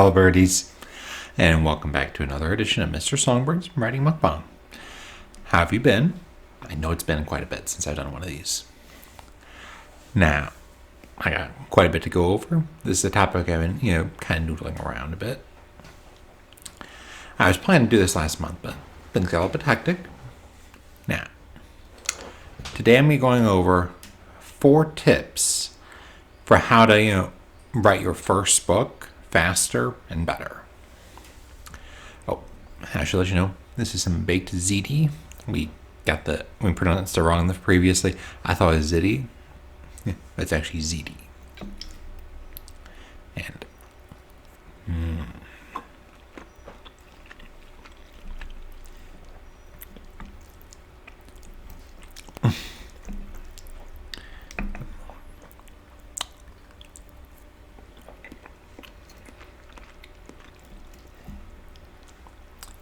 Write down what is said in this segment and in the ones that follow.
fellow birdies, and welcome back to another edition of Mr. Songbird's Writing Mukbang. How have you been? I know it's been quite a bit since I've done one of these. Now, I got quite a bit to go over. This is a topic I've been, kind of noodling around a bit. I was planning to do this last month, but things got a little bit hectic. Now, today I'm going over 4 tips for how to, write your first book faster and better. Oh, I should let you know, this is some baked Ziti. We pronounced it wrong previously. I thought it was Ziti. It's actually Ziti. And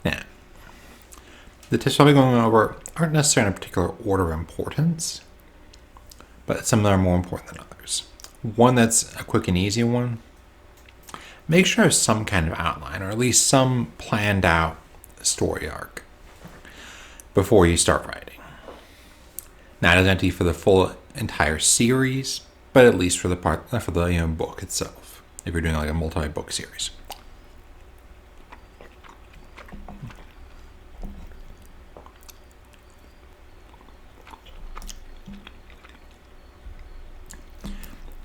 now, the tips I'll be going over aren't necessarily in a particular order of importance, but some of them are more important than others. One that's a quick and easy one: make sure there's some kind of outline, or at least some planned out story arc before you start writing. Not as empty for the full entire series, but at least for the book itself, if you're doing like a multi-book series.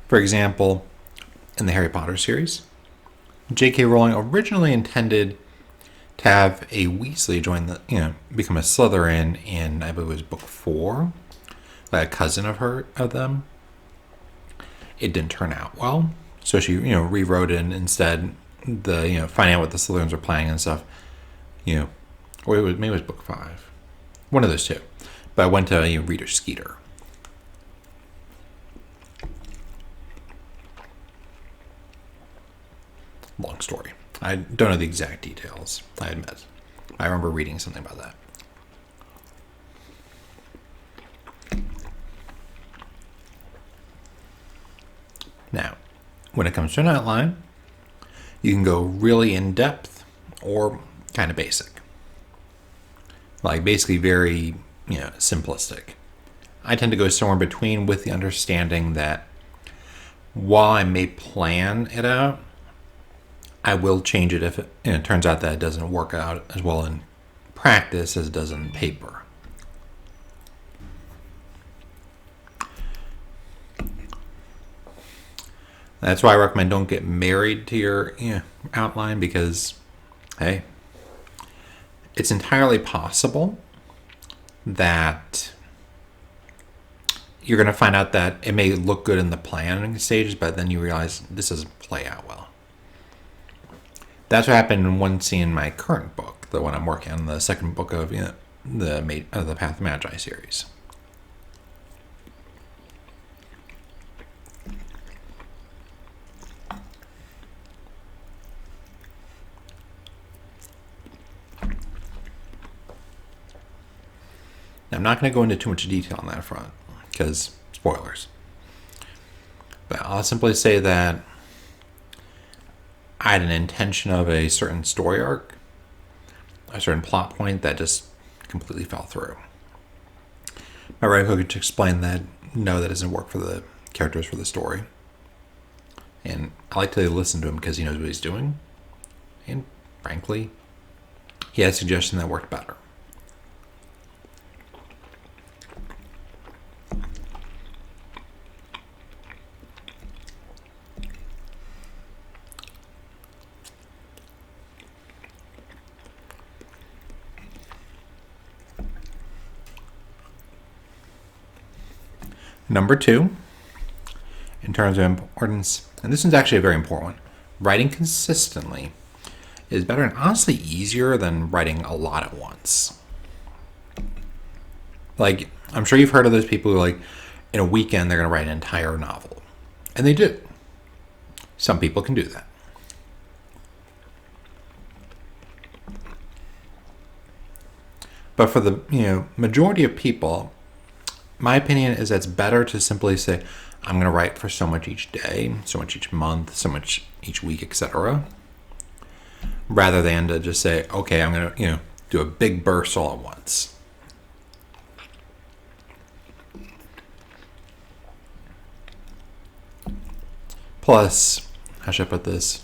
For example, in the Harry Potter series, J.K. Rowling originally intended to have a Weasley become a Slytherin in, I believe it was book 4, like a cousin of them. It didn't turn out well, so she rewrote it, and instead finding out what the Slytherins were planning and stuff. Or maybe it was book 5, one of those two. But I went to Reader Skeeter. Long story. I don't know the exact details, I admit. I remember reading something about that. Now, when it comes to an outline, you can go really in-depth or kind of basic. Like basically very, simplistic. I tend to go somewhere in between, with the understanding that while I may plan it out, I will change it if it turns out that it doesn't work out as well in practice as it does in paper. That's why I recommend don't get married to your outline, because, hey, it's entirely possible that you're going to find out that it may look good in the planning stages, but then you realize this doesn't play out well. That's what happened in one scene in my current book, the one I'm working on, the second book of the Path of Magi series. Now, I'm not going to go into too much detail on that front, because spoilers. But I'll simply say that I had an intention of a certain story arc, a certain plot point that just completely fell through. My writing coach explained that no, that doesn't work for the characters for the story. And I like to listen to him because he knows what he's doing. And frankly, he had a suggestion that worked better. Number 2, in terms of importance, and this one's actually a very important one, writing consistently is better and honestly easier than writing a lot at once. Like, I'm sure you've heard of those people who, in a weekend, they're going to write an entire novel. And they do. Some people can do that. But for the majority of people, my opinion is that it's better to simply say, I'm going to write for so much each day, so much each month, so much each week, etc. rather than to just say, okay, I'm going to, do a big burst all at once. Plus, how should I put this?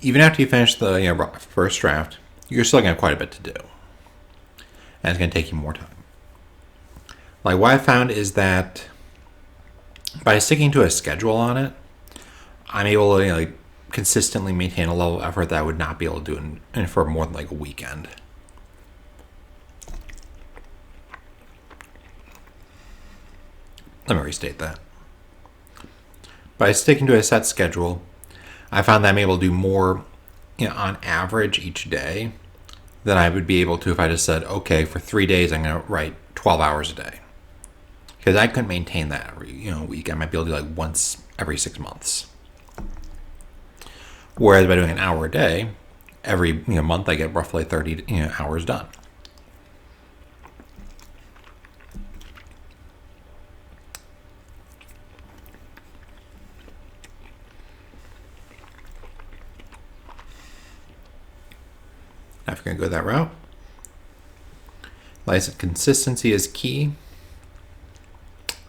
Even after you finish the first draft, you're still going to have quite a bit to do. And it's going to take you more time. Like, what I found is that by sticking to a schedule on it, I'm able to consistently maintain a level of effort that I would not be able to do in for more than a weekend. Let me restate that. By sticking to a set schedule, I found that I'm able to do more, on average each day than I would be able to if I just said, okay, for 3 days I'm going to write 12 hours a day. Because I couldn't maintain that every week. I might be able to do once every 6 months. Whereas by doing an hour a day, every month I get roughly 30 hours done. Now, if you're going to go that route, like I said, consistency is key.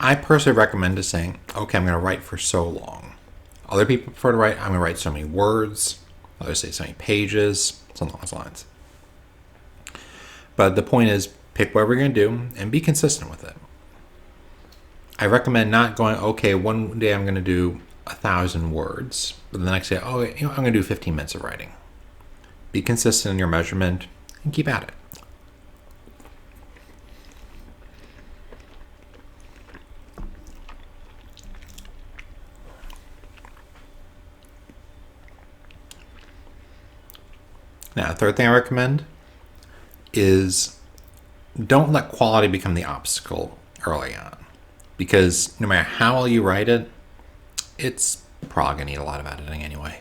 I personally recommend just saying, okay, I'm going to write for so long. Other people prefer to write, I'm going to write so many words. Others say so many pages, something along those lines. But the point is, pick whatever you're going to do and be consistent with it. I recommend not going, okay, one day I'm going to do 1,000 words, but the next day, I'm going to do 15 minutes of writing. Be consistent in your measurement and keep at it. Now, the third thing I recommend is don't let quality become the obstacle early on. Because no matter how well you write it, it's probably going to need a lot of editing anyway.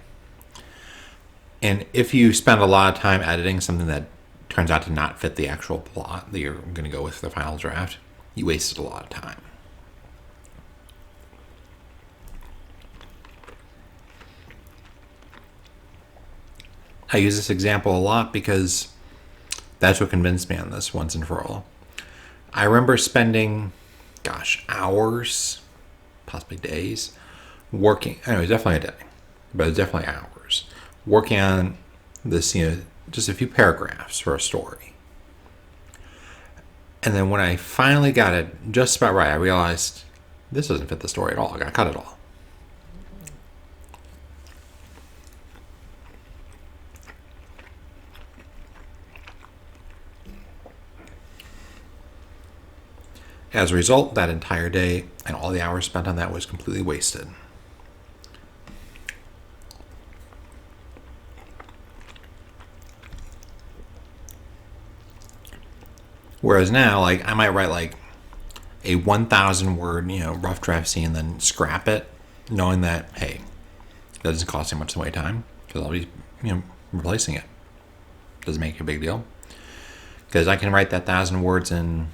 And if you spend a lot of time editing something that turns out to not fit the actual plot that you're going to go with for the final draft, you wasted a lot of time. I use this example a lot because that's what convinced me on this once and for all. I remember spending, hours, possibly days, working. It was definitely a day, but it was definitely hours, working on this, just a few paragraphs for a story. And then when I finally got it just about right, I realized this doesn't fit the story at all. I got to cut it all. As a result, that entire day and all the hours spent on that was completely wasted. Whereas now, I might write a 1,000 word, rough draft scene and then scrap it, knowing that, hey, that doesn't cost me much in the way of time because I'll be, replacing it. Doesn't make a big deal. Because I can write that 1,000 words in,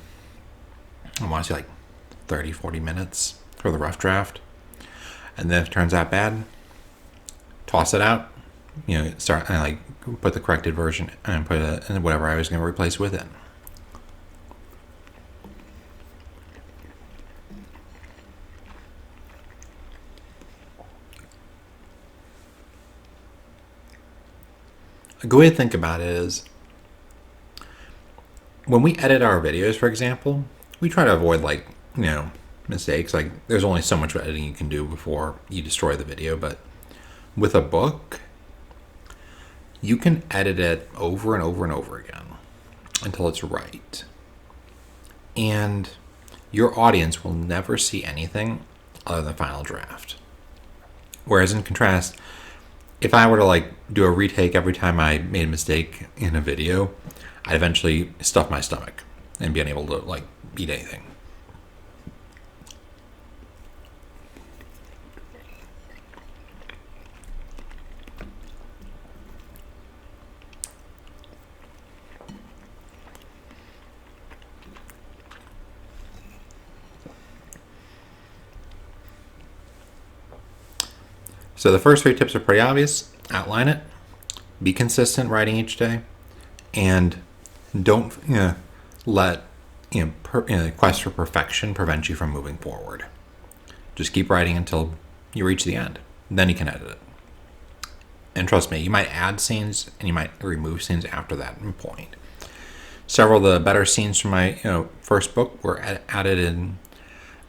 I want to say 30, 40 minutes for the rough draft. And then if it turns out bad, toss it out, start and put the corrected version and put it in whatever I was going to replace with it. A good way to think about it is when we edit our videos, for example, we try to avoid mistakes. There's only so much editing you can do before you destroy the video, but with a book, you can edit it over and over and over again until it's right. And your audience will never see anything other than the final draft. Whereas in contrast, if I were to do a retake every time I made a mistake in a video, I'd eventually stuff my stomach and be unable to eat anything. So the first 3 tips are pretty obvious. Outline it, be consistent writing each day, and don't let quest for perfection prevent you from moving forward. Just keep writing until you reach the end. Then you can edit it. And trust me, you might add scenes and you might remove scenes after that point. Several of the better scenes from my first book were added in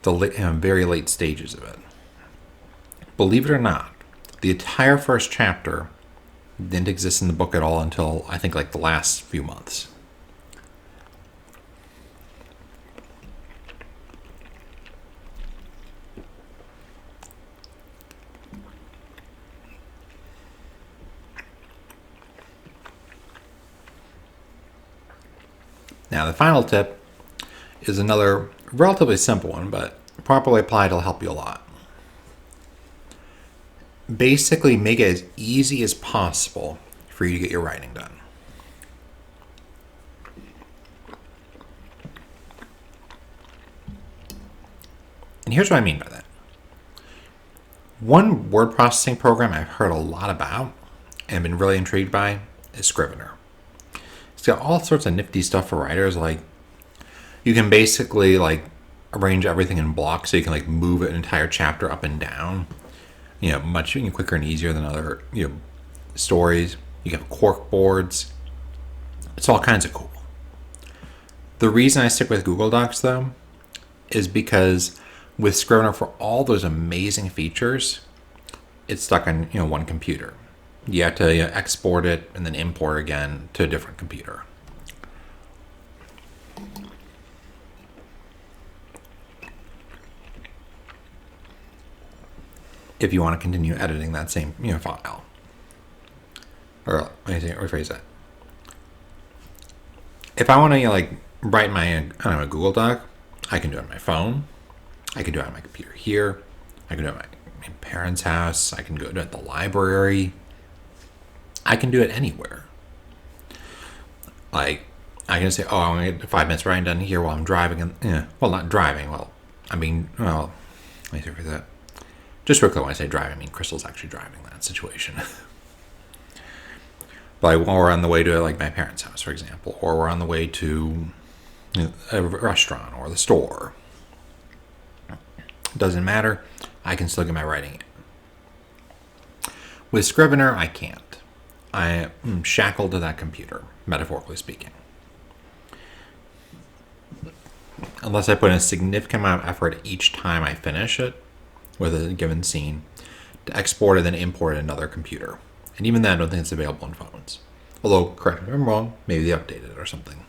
the very late stages of it. Believe it or not, the entire first chapter didn't exist in the book at all until I think like the last few months. Now, the final tip is another relatively simple one, but properly applied, it'll help you a lot. Basically, make it as easy as possible for you to get your writing done. And here's what I mean by that. One word processing program I've heard a lot about and been really intrigued by is Scrivener. It's got all sorts of nifty stuff for writers. Like, you can basically like arrange everything in blocks, so you can like move an entire chapter up and down. Much quicker and easier than other stories. You have cork boards. It's all kinds of cool. The reason I stick with Google Docs though is because with Scrivener, for all those amazing features, it's stuck on one computer. You have to export it and then import again to a different computer. If you want to continue editing that same file. Or let me rephrase that. If I want to write my a Google Doc, I can do it on my phone. I can do it on my computer here. I can do it at my parents' house. I can do it at the library. I can do it anywhere. Like, I can say, oh, I want to get 5 minutes writing done here while I'm driving. And well, not driving. Well, let me say for that. Just quickly, when I say driving, I mean Crystal's actually driving that situation. But while we're on the way to my parents' house, for example, or we're on the way to a restaurant or the store. It doesn't matter. I can still get my writing in. With Scrivener, I can't. I am shackled to that computer, metaphorically speaking. Unless I put in a significant amount of effort each time I finish it with a given scene to export and then import it another computer. And even then, I don't think it's available on phones. Although, correct me if I'm wrong, maybe they updated it or something.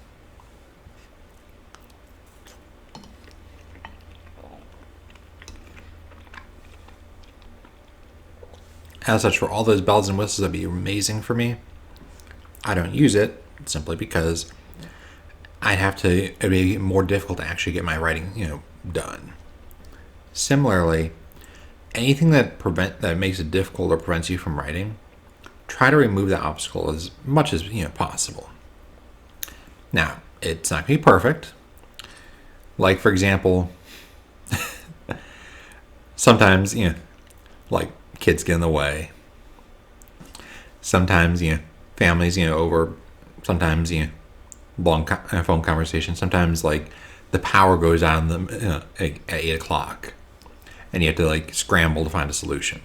As such, for all those bells and whistles, that'd be amazing for me. I don't use it simply because it'd be more difficult to actually get my writing, done. Similarly, anything that makes it difficult or prevents you from writing, try to remove that obstacle as much as possible. Now, it's not going to be perfect. Like, for example, sometimes, kids get in the way. Sometimes, families, over. Sometimes, long phone conversations. Sometimes, the power goes out at 8 o'clock. And you have to, scramble to find a solution.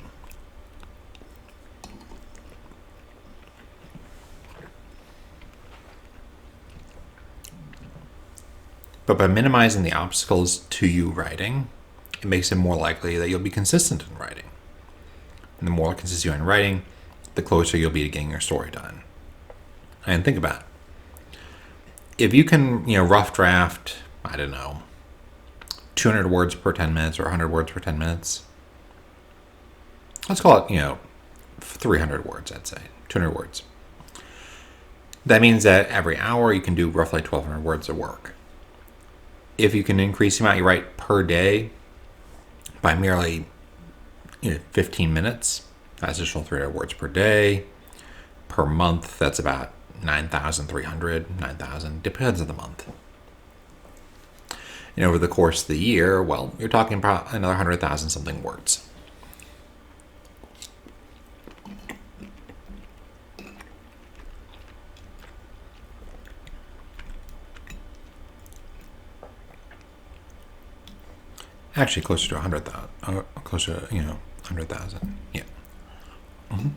But by minimizing the obstacles to you writing, it makes it more likely that you'll be consistent in writing. And the more consistent you are in writing, the closer you'll be to getting your story done. And think about it. If you can, rough draft, 200 words per 10 minutes or 100 words per 10 minutes. Let's call it, 300 words, I'd say. 200 words. That means that every hour you can do roughly 1,200 words of work. If you can increase the amount you write per day by merely 15 minutes, that's additional 300 words per day. Per month, that's about 9,300, 9,000, depends on the month. And over the course of the year, well, you're talking about another 100,000 something words. Actually, closer to 100,000. Closer to 100,000. Yeah. Mm-hmm.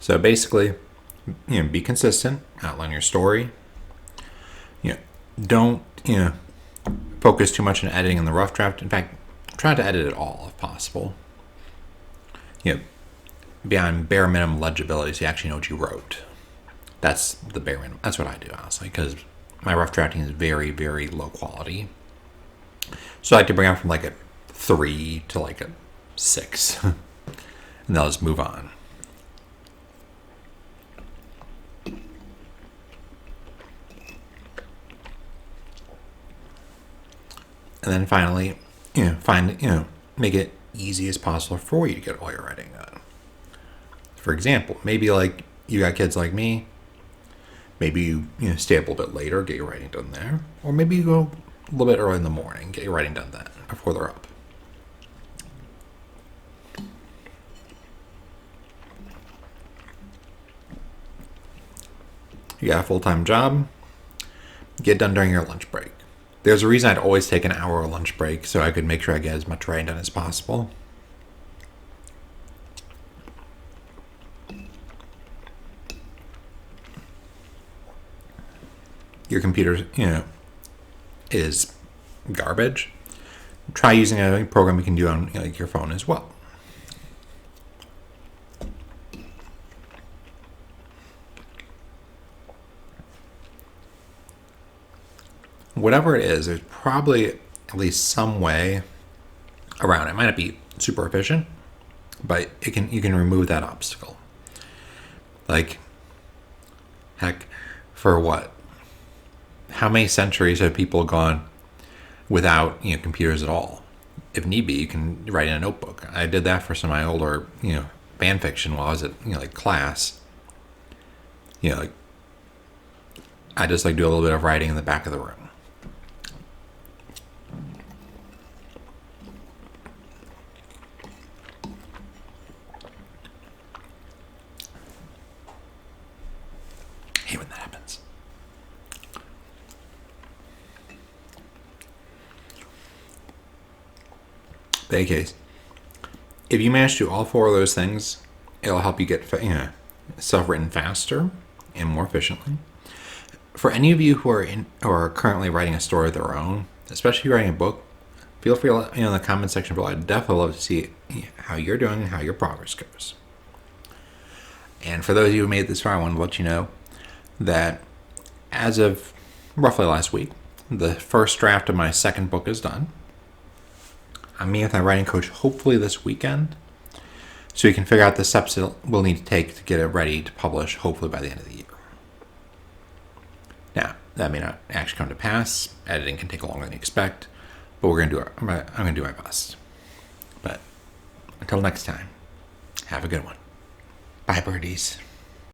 So basically, be consistent. Outline your story. Don't focus too much on editing in the rough draft. In fact, try to edit it all if possible. Beyond bare minimum legibility, so you actually know what you wrote. That's the bare minimum. That's what I do, honestly, because my rough drafting is very, very low quality. So I like to bring it from like a 3 to like a 6, and then I'll just move on. And then finally, make it easy as possible for you to get all your writing done. For example, maybe like you got kids like me, maybe you stay up a little bit later, get your writing done there, or maybe you go a little bit early in the morning, get your writing done then before they're up. You got a full-time job, get done during your lunch break. There's a reason I'd always take an hour lunch break so I could make sure I get as much writing done as possible. Your computer, is garbage. Try using a program you can do on your phone as well. Whatever it is, there's probably at least some way around it. It might not be super efficient, but you can remove that obstacle. Like, heck, for what? How many centuries have people gone without computers at all? If need be, you can write in a notebook. I did that for some of my older fan fiction while I was at class. I just do a little bit of writing in the back of the room. Hate when that happens. In any case, if you manage to do all 4 of those things, it'll help you get stuff written faster and more efficiently. For any of you who are currently writing a story of their own, especially writing a book, feel free to let me know in the comment section below. I'd definitely love to see how you're doing and how your progress goes. And for those of you who made it this far, I want to let you know that as of roughly last week, the first draft of my second book is done. I'm meeting with my writing coach hopefully this weekend, so we can figure out the steps that we'll need to take to get it ready to publish hopefully by the end of the year. Now, that may not actually come to pass. Editing can take longer than you expect, but I'm going to do my best. But until next time, have a good one. Bye, birdies.